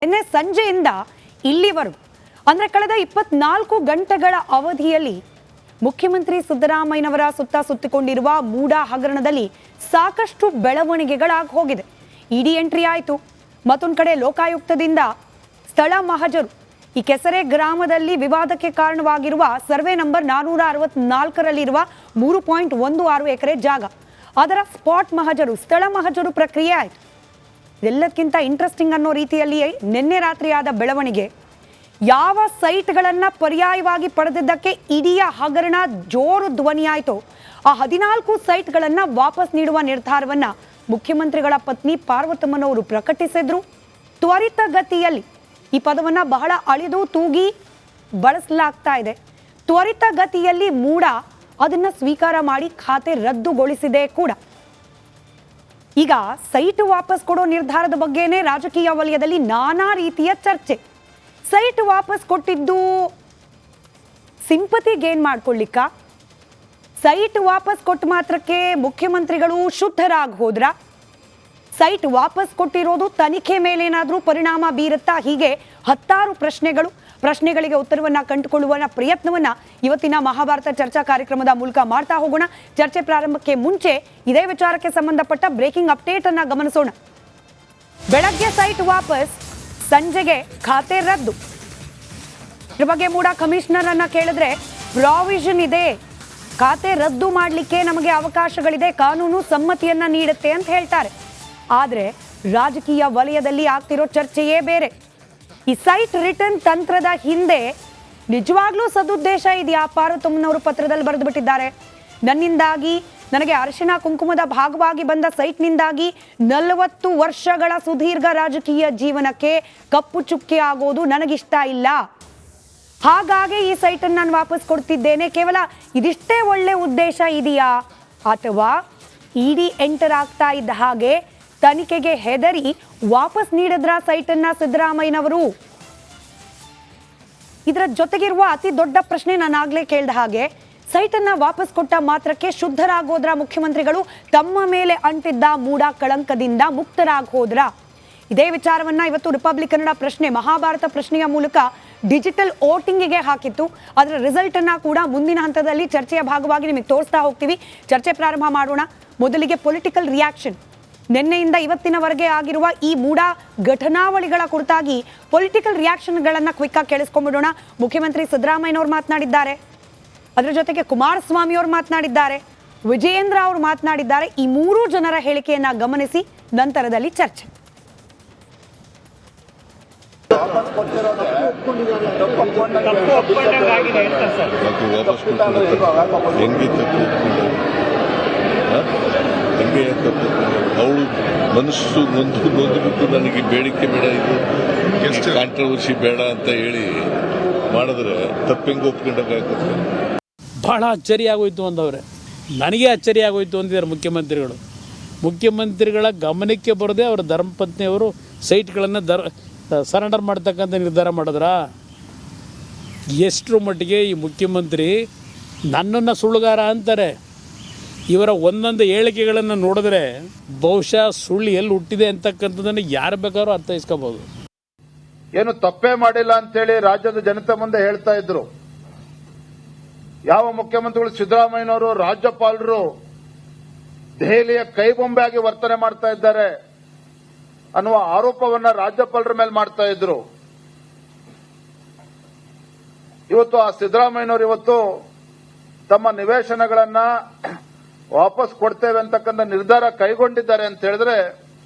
ನಿನ್ನೆ ಸಂಜೆಯಿಂದ ಇಲ್ಲಿವರೆಗೂ ಅಂದರೆ ಕಳೆದ 24 ಗಂಟೆಗಳ ಅವಧಿಯಲ್ಲಿ ಮುಖ್ಯಮಂತ್ರಿ ಸಿದ್ದರಾಮಯ್ಯನವರ ಸುತ್ತ ಸುತ್ತಿಕೊಂಡಿರುವ ಮೂಡ ಹಗರಣದಲ್ಲಿ ಸಾಕಷ್ಟು ಬೆಳವಣಿಗೆಗಳಾಗಿ ಹೋಗಿದೆ. ಇಡಿ ಎಂಟ್ರಿ ಆಯಿತು. ಮತ್ತೊಂದು ಕಡೆ ಲೋಕಾಯುಕ್ತದಿಂದ ಸ್ಥಳ ಮಹಜರು. ಈ ಕೆಸರೆ ಗ್ರಾಮದಲ್ಲಿ ವಿವಾದಕ್ಕೆ ಕಾರಣವಾಗಿರುವ ಸರ್ವೆ ನಂಬರ್ 464ರಲ್ಲಿರುವ 3.16 ಎಕರೆ ಜಾಗ, ಅದರ ಸ್ಪಾಟ್ ಮಹಜರು, ಸ್ಥಳ ಮಹಜರು ಪ್ರಕ್ರಿಯೆ ಆಯಿತು. ಎಲ್ಲಕ್ಕಿಂತ ಇಂಟ್ರೆಸ್ಟಿಂಗ್ ಅನ್ನೋ ರೀತಿಯಲ್ಲಿ ನಿನ್ನೆ ರಾತ್ರಿ ಆದ ಬೆಳವಣಿಗೆ, ಯಾವ ಸೈಟ್ಗಳನ್ನು ಪರ್ಯಾಯವಾಗಿ ಪಡೆದಿದ್ದಕ್ಕೆ ಇಡೀ ಹಗರಣ ಜೋರು ಧ್ವನಿಯಾಯಿತು, ಆ 14 ಸೈಟ್ಗಳನ್ನು ವಾಪಸ್ ನೀಡುವ ನಿರ್ಧಾರವನ್ನು ಮುಖ್ಯಮಂತ್ರಿಗಳ ಪತ್ನಿ ಪಾರ್ವತಮ್ಮನವರು ಪ್ರಕಟಿಸಿದ್ರು. ತ್ವರಿತಗತಿಯಲ್ಲಿ, ಈ ಪದವನ್ನು ಬಹಳ ಅಳೆದು ತೂಗಿ ಬಳಸಲಾಗ್ತಾ ಇದೆ, ತ್ವರಿತಗತಿಯಲ್ಲಿ ಮೂಡ ಅದನ್ನು ಸ್ವೀಕಾರ ಮಾಡಿ ಖಾತೆ ರದ್ದುಗೊಳಿಸಿದೆ ಕೂಡ. ಈಗ ಸೈಟ್ ವಾಪಸ್ ಕೊಡೋ ನಿರ್ಧಾರದ ಬಗ್ಗೆನೇ ರಾಜಕೀಯ ವಲಯದಲ್ಲಿ ನಾನಾ ರೀತಿಯ ಚರ್ಚೆ. ಸೈಟ್ ವಾಪಸ್ ಕೊಟ್ಟಿದ್ದು ಸಿಂಪತಿ ಗೇನ್ ಮಾಡ್ಕೊಳ್ಳಿಕ್ಕ? ಸೈಟ್ ವಾಪಸ್ ಕೊಟ್ಟ ಮಾತ್ರಕ್ಕೆ ಮುಖ್ಯಮಂತ್ರಿಗಳು ಶುದ್ಧರಾಗಿ ಹೋದ್ರ? ಸೈಟ್ ವಾಪಸ್ ಕೊಟ್ಟಿರೋದು ತನಿಖೆ ಮೇಲೇನಾದರೂ ಪರಿಣಾಮ ಬೀರುತ್ತಾ? ಹೀಗೆ ಹತ್ತಾರು ಪ್ರಶ್ನೆಗಳಿಗೆ ಉತ್ತರವನ್ನು ಕಂಡುಕೊಳ್ಳುವ ಪ್ರಯತ್ನವನ್ನು ಇವತ್ತಿನ ಮಹಾಭಾರತ ಚರ್ಚಾ ಕಾರ್ಯಕ್ರಮದ ಮೂಲಕ ಮಾಡ್ತಾ ಹೋಗೋಣ. ಚರ್ಚೆ ಪ್ರಾರಂಭಕ್ಕೆ ಮುಂಚೆ ಇದೇ ವಿಚಾರಕ್ಕೆ ಸಂಬಂಧಪಟ್ಟ ಬ್ರೇಕಿಂಗ್ ಅಪ್ಡೇಟ್ ಅನ್ನ ಗಮನಿಸೋಣ. ಬೆಳಗ್ಗೆ ಸೈಟ್ ವಾಪಸ್, ಸಂಜೆಗೆ ಖಾತೆ ರದ್ದು. ಇದ್ರ ಬಗ್ಗೆ ಮೂಡ ಕಮಿಷನರ್ ಅನ್ನ ಕೇಳಿದ್ರೆ ಪ್ರಾವಿಷನ್ ಇದೆ, ಖಾತೆ ರದ್ದು ಮಾಡಲಿಕ್ಕೆ ನಮಗೆ ಅವಕಾಶಗಳಿದೆ, ಕಾನೂನು ಸಮ್ಮತಿಯನ್ನ ನೀಡುತ್ತೆ ಅಂತ ಹೇಳ್ತಾರೆ. ಆದರೆ ರಾಜಕೀಯ ವಲಯದಲ್ಲಿ ಆಗ್ತಿರೋ ಚರ್ಚೆಯೇ ಬೇರೆ. ಈ ಸೈಟ್ ರಿಟರ್ನ್ ತಂತ್ರದ ಹಿಂದೆ ನಿಜವಾಗ್ಲೂ ಸದುದ್ದೇಶ ಇದೆಯಾ? ಪಾರ್ವತಮ್ಮನವರು ಪತ್ರದಲ್ಲಿ ಬರೆದು ಬಿಟ್ಟಿದ್ದಾರೆ, ನನ್ನಿಂದಾಗಿ, ನನಗೆ ಅರಿಶಿಣ ಕುಂಕುಮದ ಭಾಗವಾಗಿ ಬಂದ ಸೈಟ್ನಿಂದಾಗಿ 40 ವರ್ಷಗಳ ಸುದೀರ್ಘ ರಾಜಕೀಯ ಜೀವನಕ್ಕೆ ಕಪ್ಪು ಚುಕ್ಕೆ ಆಗೋದು ನನಗಿಷ್ಟ ಇಲ್ಲ, ಹಾಗಾಗಿ ಈ ಸೈಟನ್ನು ನಾನು ವಾಪಸ್ ಕೊಡ್ತಿದ್ದೇನೆ. ಕೇವಲ ಇದಿಷ್ಟೇ ಒಳ್ಳೆ ಉದ್ದೇಶ ಇದೆಯಾ? ಅಥವಾ ಇಡಿ ಎಂಟರ್ ಆಗ್ತಾ ಇದ್ದ ಹಾಗೆ ತನಿಖೆಗೆ ಹೆದರಿ ವಾಪಸ್ ನೀಡಿದ್ರ ಸೈಟನ್ನ ಸಿದ್ದರಾಮಯ್ಯನವರು? ಇದರ ಜೊತೆಗಿರುವ ಅತಿ ದೊಡ್ಡ ಪ್ರಶ್ನೆ, ನಾನು ಆಗ್ಲೇ ಕೇಳಿದ ಹಾಗೆ, ಸೈಟನ್ನ ವಾಪಸ್ ಕೊಟ್ಟ ಮಾತ್ರಕ್ಕೆ ಶುದ್ಧರಾಗೋದ್ರ ಮುಖ್ಯಮಂತ್ರಿಗಳು? ತಮ್ಮ ಮೇಲೆ ಅಂಟಿದ್ದ ಮೂಡ ಕಳಂಕದಿಂದ ಮುಕ್ತರಾಗಿ ಹೋದ್ರ? ಇದೇ ವಿಚಾರವನ್ನ ಇವತ್ತು ರಿಪಬ್ಲಿಕ್ ಕನ್ನಡ ಪ್ರಶ್ನೆ, ಮಹಾಭಾರತ ಪ್ರಶ್ನೆಯ ಮೂಲಕ ಡಿಜಿಟಲ್ ವೋಟಿಂಗಿಗೆ ಹಾಕಿತ್ತು. ಅದರ ರಿಸಲ್ಟ್ ಅನ್ನ ಕೂಡ ಮುಂದಿನ ಹಂತದಲ್ಲಿ ಚರ್ಚೆಯ ಭಾಗವಾಗಿ ನಿಮಗೆ ತೋರಿಸ್ತಾ ಹೋಗ್ತೀವಿ. ಚರ್ಚೆ ಪ್ರಾರಂಭ ಮಾಡೋಣ. ಮೊದಲಿಗೆ ಪೊಲಿಟಿಕಲ್ ರಿಯಾಕ್ಷನ್. ನಿನ್ನೆಯಿಂದ ಇವತ್ತಿನವರೆಗೆ ಆಗಿರುವ ಈ ಮೂಡ ಘಟನಾವಳಿಗಳ ಕುರಿತಾಗಿ ಪೊಲಿಟಿಕಲ್ ರಿಯಾಕ್ಷನ್ಗಳನ್ನು ಕ್ವಿಕ್ ಆಗಿ ಕೇಳಿಸ್ಕೊಂಡ್ಬಿಡೋಣ. ಮುಖ್ಯಮಂತ್ರಿ ಸಿದ್ದರಾಮಯ್ಯನವರು ಮಾತನಾಡಿದ್ದಾರೆ, ಅದರ ಜೊತೆಗೆ ಕುಮಾರಸ್ವಾಮಿ ಅವರು ಮಾತನಾಡಿದ್ದಾರೆ, ವಿಜಯೇಂದ್ರ ಅವರು ಮಾತನಾಡಿದ್ದಾರೆ. ಈ 3 ಜನರ ಹೇಳಿಕೆಯನ್ನ ಗಮನಿಸಿ ನಂತರದಲ್ಲಿ ಚರ್ಚೆ. ಅವಳು ಮನಸ್ಸು ನೊಂದ್ಬಿಟ್ಟು ನನಗೆ ಬೇಡಿಕೆ ಬೇಡ, ಇದು ಕಾಂಟ್ರವರ್ಸಿ ಬೇಡ ಅಂತ ಹೇಳಿ ಮಾಡಿದ್ರೆ ತಪ್ಪೆಂಗೆ ಒಪ್ಕೊಂಡಾಗುತ್ತೆ. ಬಹಳ ಅಚ್ಚರಿಯಾಗೋಯ್ತು ಅಂದವ್ರೆ, ನನಗೆ ಅಚ್ಚರಿಯಾಗೋಯ್ತು ಅಂದಿದ್ದಾರೆ ಮುಖ್ಯಮಂತ್ರಿಗಳ ಗಮನಕ್ಕೆ ಬರದೆ ಅವರ ಧರ್ಮಪತ್ನಿಯವರು ಸೈಟ್ಗಳನ್ನು ಸರೆಂಡರ್ ಮಾಡ್ತಕ್ಕಂಥ ನಿರ್ಧಾರ ಮಾಡಿದ್ರ? ಎಷ್ಟರ ಮಟ್ಟಿಗೆ ಈ ಮುಖ್ಯಮಂತ್ರಿ ನನ್ನನ್ನು ಸುಳ್ಳುಗಾರ ಅಂತಾರೆ. ಇವರ ಒಂದೊಂದು ಹೇಳಿಕೆಗಳನ್ನು ನೋಡಿದ್ರೆ ಬಹುಶಃ ಸುಳ್ಳು ಎಲ್ಲಿ ಹುಟ್ಟಿದೆ ಅಂತಕ್ಕಂಥದ್ದನ್ನು ಯಾರು ಬೇಕಾದ್ರೂ ಅರ್ಥೈಸ್ಕೋಬಹುದು. ಏನು ತಪ್ಪೇ ಮಾಡಿಲ್ಲ ಅಂತೇಳಿ ರಾಜ್ಯದ ಜನತೆ ಮುಂದೆ ಹೇಳ್ತಾ ಇದ್ರು. ಯಾವ ಮುಖ್ಯಮಂತ್ರಿಗಳು ಸಿದ್ದರಾಮಯ್ಯನವರು ರಾಜ್ಯಪಾಲರು ದೆಹಲಿಯ ಕೈಬೊಂಬೆ ಆಗಿ ವರ್ತನೆ ಮಾಡ್ತಾ ಇದ್ದಾರೆ ಅನ್ನುವ ಆರೋಪವನ್ನ ರಾಜ್ಯಪಾಲರ ಮೇಲೆ ಮಾಡ್ತಾ ಇದ್ರು. ಇವತ್ತು ಆ ಸಿದ್ದರಾಮಯ್ಯನವರು ಇವತ್ತು ತಮ್ಮ ನಿವೇಶನಗಳನ್ನ ವಾಪಸ್ ಕೊಡ್ತೇವೆ ಅಂತಕ್ಕಂಥ ನಿರ್ಧಾರ ಕೈಗೊಂಡಿದ್ದಾರೆ ಅಂತ ಹೇಳಿದ್ರೆ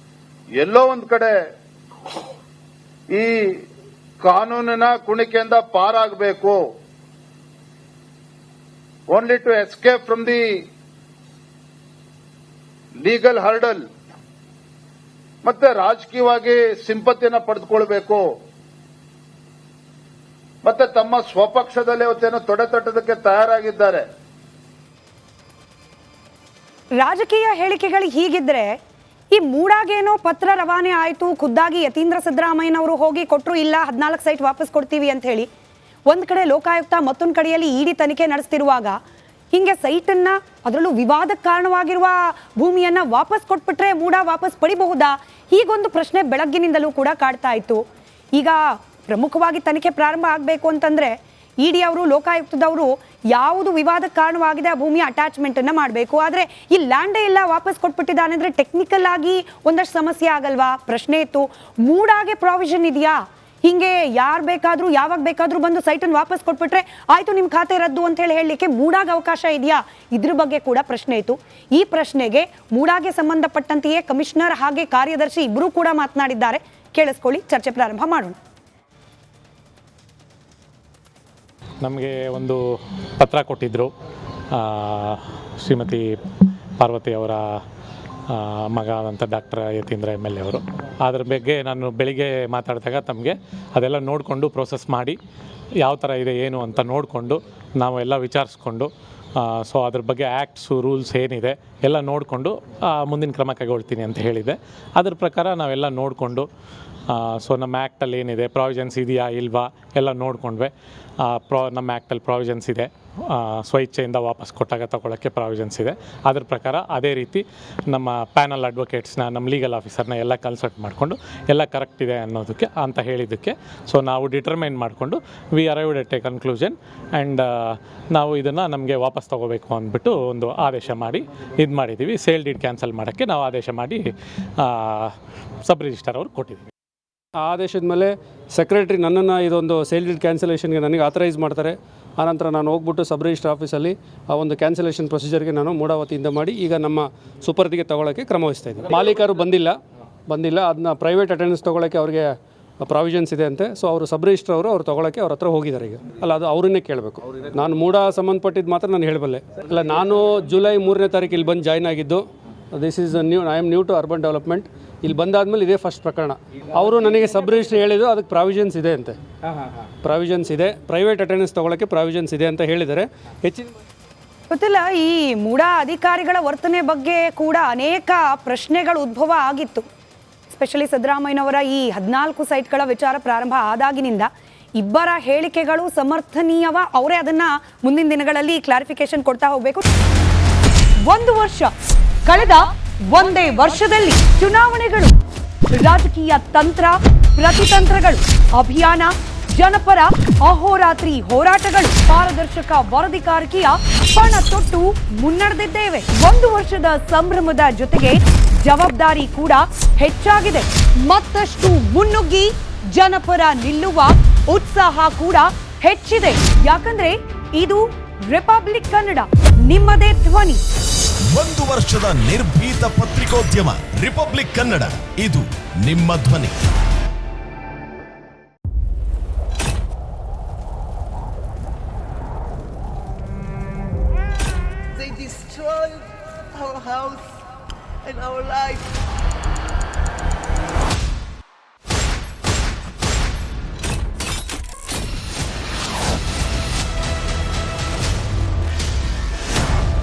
ಎಲ್ಲೋ ಒಂದ್ ಕಡೆ ಈ ಕಾನೂನಿನ ಕುಣಿಕೆಯಿಂದ ಪಾರಾಗಬೇಕು, only to escape from the legal hurdle, ಮತ್ತೆ ರಾಜಕೀಯವಾಗಿ ಸಿಂಪತಿಯನ್ನ ಪಡೆದುಕೊಳ್ಬೇಕು, ಮತ್ತೆ ತಮ್ಮ ಸ್ವಪಕ್ಷದಲ್ಲಿ ಇವತ್ತೇನೋ ತೊಡೆ ತಟ್ಟೋದಕ್ಕೆ ತಯಾರಾಗಿದ್ದಾರೆ. ರಾಜಕೀಯ ಹೇಳಿಕೆಗಳು ಹೀಗಿದ್ರೆ ಈ ಮೂಡಾಗೇನೋ ಪತ್ರ ರವಾನೆ ಆಯಿತು, ಖುದ್ದಾಗಿ ಯತೀಂದ್ರ ಸಿದ್ದರಾಮಯ್ಯನವರು ಹೋಗಿ ಕೊಟ್ಟರು, ಇಲ್ಲ 14 ಸೈಟ್ ವಾಪಸ್ ಕೊಡ್ತೀವಿ ಅಂತ ಹೇಳಿ. ಒಂದು ಕಡೆ ಲೋಕಾಯುಕ್ತ, ಮತ್ತೊಂದು ಕಡೆಯಲ್ಲಿ ಇಡಿ ತನಿಖೆ ನಡೆಸ್ತಿರುವಾಗ ಹಿಂಗೆ ಸೈಟನ್ನ, ಅದರಲ್ಲೂ ವಿವಾದಕ್ಕೆ ಕಾರಣವಾಗಿರುವ ಭೂಮಿಯನ್ನ ವಾಪಸ್ ಕೊಟ್ಬಿಟ್ರೆ ಮೂಡ ವಾಪಸ್ ಪಡಿಬಹುದಾ? ಹೀಗೊಂದು ಪ್ರಶ್ನೆ ಬೆಳಗ್ಗಿನಿಂದಲೂ ಕೂಡ ಕಾಡ್ತಾ ಇತ್ತು. ಈಗ ಪ್ರಮುಖವಾಗಿ ತನಿಖೆ ಪ್ರಾರಂಭ ಆಗಬೇಕು ಅಂತಂದರೆ ಇಡಿ ಅವರು ಲೋಕಾಯುಕ್ತದವರು ಯಾವುದು ವಿವಾದಕ್ಕೆ ಕಾರಣವಾಗಿದೆ ಆ ಭೂಮಿಯ ಅಟ್ಯಾಚ್ಮೆಂಟನ್ನು ಮಾಡಬೇಕು. ಆದರೆ ಈ ಲ್ಯಾಂಡೇ ಎಲ್ಲ ವಾಪಸ್ ಕೊಟ್ಬಿಟ್ಟಿದ್ದಾನೆ ಅಂದರೆ ಟೆಕ್ನಿಕಲ್ ಆಗಿ ಒಂದಷ್ಟು ಸಮಸ್ಯೆ ಆಗಲ್ವಾ? ಪ್ರಶ್ನೆ ಇತ್ತು. ಮೂಡಾಗೆ ಪ್ರಾವಿಷನ್ ಇದೆಯಾ? ಹಿಂಗೆ ಯಾರು ಬೇಕಾದರೂ ಯಾವಾಗ ಬೇಕಾದರೂ ಬಂದು ಸೈಟನ್ನು ವಾಪಸ್ ಕೊಟ್ಬಿಟ್ರೆ ಆಯಿತು ನಿಮ್ಮ ಖಾತೆ ರದ್ದು ಅಂತ ಹೇಳಲಿಕ್ಕೆ ಮೂಡಾಗ ಅವಕಾಶ ಇದೆಯಾ? ಇದ್ರ ಬಗ್ಗೆ ಕೂಡ ಪ್ರಶ್ನೆ ಇತ್ತು. ಈ ಪ್ರಶ್ನೆಗೆ ಮೂಡಾಗೆ ಸಂಬಂಧಪಟ್ಟಂತೆಯೇ ಕಮಿಷನರ್ ಹಾಗೆ ಕಾರ್ಯದರ್ಶಿ ಇಬ್ಬರೂ ಕೂಡ ಮಾತನಾಡಿದ್ದಾರೆ. ಕೇಳಿಸ್ಕೊಳ್ಳಿ, ಚರ್ಚೆ ಪ್ರಾರಂಭ ಮಾಡೋಣ. ನಮಗೆ ಒಂದು ಪತ್ರ ಕೊಟ್ಟಿದ್ದರು ಶ್ರೀಮತಿ ಪಾರ್ವತಿ ಅವರ ಮಗ ಆದಂಥ ಡಾಕ್ಟರ್ ಯತೀಂದ್ರ MLA ಅವರು. ಅದ್ರ ಬಗ್ಗೆ ನಾನು ಬೆಳಿಗ್ಗೆ ಮಾತಾಡಿದಾಗ ತಮಗೆ ಅದೆಲ್ಲ ನೋಡಿಕೊಂಡು ಪ್ರೋಸೆಸ್ ಮಾಡಿ ಯಾವ ಥರ ಇದೆ ಏನು ಅಂತ ನೋಡಿಕೊಂಡು ನಾವು ಎಲ್ಲ ವಿಚಾರಿಸ್ಕೊಂಡು ಸೊ ಅದ್ರ ಬಗ್ಗೆ ಆ್ಯಕ್ಟ್ಸು ರೂಲ್ಸ್ ಏನಿದೆ ಎಲ್ಲ ನೋಡಿಕೊಂಡು ಮುಂದಿನ ಕ್ರಮ ಕೈಗೊಳ್ತೀನಿ ಅಂತ ಹೇಳಿದೆ. ಅದ್ರ ಪ್ರಕಾರ ನಾವೆಲ್ಲ ನೋಡಿಕೊಂಡು ಸೊ ನಮ್ಮ ಆ್ಯಕ್ಟಲ್ಲಿ ಏನಿದೆ ಪ್ರಾವಿಷನ್ಸ್ ಇದೆಯಾ ಇಲ್ವಾ ಎಲ್ಲ ನೋಡಿಕೊಂಡ್ವೆ. ನಮ್ಮ ಆ್ಯಕ್ಟಲ್ಲಿ ಪ್ರಾವಿಷನ್ಸ್ ಇದೆ, ಸ್ವಇಚ್ಛೆಯಿಂದ ವಾಪಸ್ ಕೊಟ್ಟಾಗ ತಗೊಳ್ಳೋಕ್ಕೆ ಪ್ರಾವಿಷನ್ಸ್ ಇದೆ. ಅದ್ರ ಪ್ರಕಾರ ಅದೇ ರೀತಿ ನಮ್ಮ ಪ್ಯಾನಲ್ ಅಡ್ವೊಕೇಟ್ಸ್ನ ನಮ್ಮ ಲೀಗಲ್ ಆಫೀಸರ್ನ ಎಲ್ಲ ಕನ್ಸಲ್ಟ್ ಮಾಡಿಕೊಂಡು ಎಲ್ಲ ಕರೆಕ್ಟ್ ಇದೆ ಅನ್ನೋದಕ್ಕೆ ಅಂತ ಹೇಳಿದ್ದಕ್ಕೆ ಸೊ ನಾವು ಡಿಟರ್ಮೈನ್ ಮಾಡಿಕೊಂಡು we arrived at a conclusion and ನಾವು ಇದನ್ನು ನಮಗೆ ವಾಪಸ್ ತೊಗೋಬೇಕು ಅಂದ್ಬಿಟ್ಟು ಒಂದು ಆದೇಶ ಮಾಡಿ ಇದು ಮಾಡಿದ್ದೀವಿ. ಸೇಲ್ ಡೀಡ್ ಕ್ಯಾನ್ಸಲ್ ಮಾಡೋಕ್ಕೆ ನಾವು ಆದೇಶ ಮಾಡಿ ಸಬ್ ರಿಜಿಸ್ಟರ್ ಅವ್ರಿಗೆ ಕೊಟ್ಟಿದ್ದೀವಿ. ಆ ಆದೇಶದ ಮೇಲೆ ಸೆಕ್ರೆಟ್ರಿ ನನ್ನನ್ನು ಇದೊಂದು ಸೇಲ್ ಡೀಡ್ ಕ್ಯಾನ್ಸಲೇಷನ್ಗೆ ನನಗೆ ಆಥರೈಸ್ ಮಾಡ್ತಾರೆ. ಆನಂತರ ನಾನು ಹೋಗ್ಬಿಟ್ಟು ಸಬ್ ರಿಜಿಸ್ಟರ್ ಆಫೀಸಲ್ಲಿ ಆ ಒಂದು ಕ್ಯಾನ್ಸಲೇಷನ್ ಪ್ರೊಸೀಜರ್ಗೆ ನಾನು ಮೂಡಾವತಿಯಿಂದ ಮಾಡಿ ಈಗ ನಮ್ಮ ಸುಪರ್ದಿಗೆ ತೊಗೊಳ್ಳೋಕ್ಕೆ ಕ್ರಮ ವಹಿಸ್ತಾ ಇದ್ದೀನಿ. ಮಾಲೀಕರು ಬಂದಿಲ್ಲ, ಅದನ್ನ ಪ್ರೈವೇಟ್ ಅಟೆಂಡೆನ್ಸ್ ತೊಗೊಳ್ಳೋಕ್ಕೆ ಅವ್ರಿಗೆ ಪ್ರಾವಿಷನ್ಸ್ ಇದೆ ಅಂತೆ. ಸೊ ಅವರು ಸಬ್ ರಿಜಿಸ್ಟರ್ ಅವ್ರು ತೊಗೊಳ್ಳೋಕ್ಕೆ ಅವ್ರ ಹತ್ರ ಹೋಗಿದ್ದಾರೆ ಈಗ. ಅಲ್ಲ, ಅದು ಅವರನ್ನೇ ಕೇಳಬೇಕು. ನಾನು ಮೂಡ ಸಂಬಂಧಪಟ್ಟಿದ್ದು ಮಾತ್ರ ನಾನು ಹೇಳಬಲ್ಲೆ. ಅಲ್ಲ, ನಾನು ಜುಲೈ 3ನೇ ತಾರೀಕು ಇಲ್ಲಿ ಬಂದು ಜಾಯ್ನ್ ಆಗಿದ್ದು. This is I am new to urban development. ಇಲ್ಲಿ ಬಂದಾದ್ಮೇಲೆ ಇದೇ ಫಸ್ಟ್ ಪ್ರಕರಣ. ಅವರು ನನಗೆ ಸಬ್ ರಿಜಿಸ್ಟರ್ ಹೇಳಿದ್ರು ಅದಕ್ಕೆ ಪ್ರಾವಿಷನ್ಸ್ ಇದೆ ಅಂತೆ. ಪ್ರಾವಿಷನ್ಸ್ ಇದೆ, ಪ್ರೈವೇಟ್ ಅಟೆಂಡೆನ್ಸ್ ತೊಗೊಳ್ಳೋಕ್ಕೆ ಪ್ರಾವಿಷನ್ಸ್ ಇದೆ ಅಂತ ಹೇಳಿದ್ದಾರೆ. ಹೆಚ್ಚಿನ ಗೊತ್ತಿಲ್ಲ, ಈ ಮೂಡಾ ಅಧಿಕಾರಿಗಳ ವರ್ತನೆ ಬಗ್ಗೆ ಕೂಡ ಅನೇಕ ಪ್ರಶ್ನೆಗಳು ಉದ್ಭವ ಆಗಿತ್ತು. ಎಸ್ಪೆಷಲಿ ಸಿದ್ದರಾಮಯ್ಯನವರ ಈ 14 ಸೈಟ್ಗಳ ವಿಚಾರ ಪ್ರಾರಂಭ ಆದಾಗಿನಿಂದ ಇಬ್ಬರ ಹೇಳಿಕೆಗಳು ಸಮರ್ಥನೀಯವ. ಅವರೇ ಅದನ್ನ ಮುಂದಿನ ದಿನಗಳಲ್ಲಿ ಕ್ಲಾರಿಫಿಕೇಶನ್ ಕೊಡ್ತಾ ಹೋಗಬೇಕು. 1 ವರ್ಷ ಕಳೆದ ಒಂದೇ ವರ್ಷದಲ್ಲಿ ಚುನಾವಣೆಗಳು, ರಾಜಕೀಯ ತಂತ್ರ ಪ್ರತಿತಂತ್ರಗಳು, ಅಭಿಯಾನ, ಜನಪರ ಅಹೋರಾತ್ರಿ ಹೋರಾಟಗಳು, ಪಾರದರ್ಶಕ ವರದಿಗಾರಿಕೆಯ ಪಣ ತೊಟ್ಟು ಮುನ್ನಡೆದಿದ್ದೇವೆ. 1 ವರ್ಷದ ಸಂಭ್ರಮದ ಜೊತೆಗೆ ಜವಾಬ್ದಾರಿ ಕೂಡ ಹೆಚ್ಚಾಗಿದೆ. ಮತ್ತಷ್ಟು ಮುನ್ನುಗ್ಗಿ ಜನಪರ ನಿಲ್ಲುವ ಉತ್ಸಾಹ ಕೂಡ ಹೆಚ್ಚಿದೆ. ಯಾಕಂದ್ರೆ ಇದು ರಿಪಬ್ಲಿಕ್ ಕನ್ನಡ, ನಿಮ್ಮದೇ ಧ್ವನಿ. 1 ವರ್ಷದ ನಿರ್ಭೀತ ಪತ್ರಿಕೋದ್ಯಮ ರಿಪಬ್ಲಿಕ್ ಕನ್ನಡ, ಇದು ನಿಮ್ಮ ಧ್ವನಿ. They destroyed our house and our life.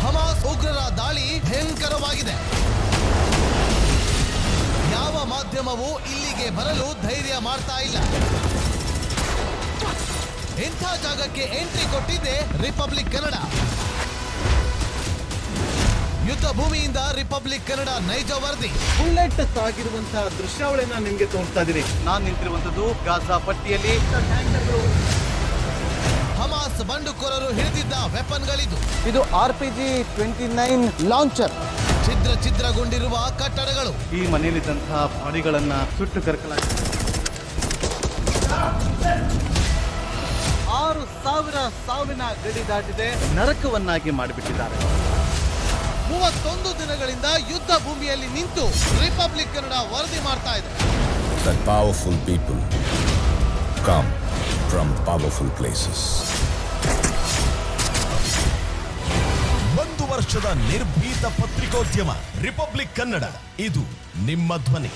Hamas ಉಗ್ರರ ದಾಳಿ ಭಯಂಕರವಾಗಿದೆ. ಯಾವ ಮಾಧ್ಯಮವೂ ಇಲ್ಲಿಗೆ ಬರಲು ಧೈರ್ಯ ಮಾಡ್ತಾ ಇಲ್ಲ. ಇಂಥ ಜಾಗಕ್ಕೆ ಎಂಟ್ರಿ ಕೊಟ್ಟಿದೆ ರಿಪಬ್ಲಿಕ್ ಕನ್ನಡ. ಯುದ್ಧ ಭೂಮಿಯಿಂದ ರಿಪಬ್ಲಿಕ್ ಕನ್ನಡ ನೈಜ ವರದಿ. ಬುಲೆಟ್ ಆಗಿರುವಂತಹ ದೃಶ್ಯಾವಳಿಯನ್ನ ನಿಮ್ಗೆ ತೋರಿಸ್ತಾ ಇದೀನಿ. ನಾನು ನಿಂತಿರುವಂತದ್ದು ಗಾಜಾ ಪಟ್ಟಿಯಲ್ಲಿ. ಹಮಾಸ್ ಬಂಡುಕೋರರು ಹಿಡಿದಿದ್ದ ವೆಪನ್ಗಳಿದು. ಇದು RPG 29 ಲಾಂಚರ್. ಛಿದ್ರಗೊಂಡಿರುವ ಕಟ್ಟಡಗಳು. ಈ ಮನೆಯಲ್ಲಿದ್ದಂತಹ ಬಾಡಿಗಳನ್ನ ಸುಟ್ಟು ಕರಕಲಾಗಿದೆ. 6,000 ಸಾವಿನ ಗಡಿ ದಾಟಿದೆ, ನರಕವನ್ನಾಗಿ ಮಾಡಿಬಿಟ್ಟಿದ್ದಾರೆ. 31 ದಿನಗಳಿಂದ ಯುದ್ಧ ಭೂಮಿಯಲ್ಲಿ ನಿಂತು ರಿಪಬ್ಲಿಕ್ ಕನ್ನಡ ವರದಿ ಮಾಡ್ತಾ ಇದೆ. That powerful people come from powerful places. 1 ವರ್ಷದ ನಿರ್ಭೀತ ಪತ್ರಿಕೋದ್ಯಮ ರಿಪಬ್ಲಿಕ್ ಕನ್ನಡ, ಇದು ನಿಮ್ಮ ಧ್ವನಿ.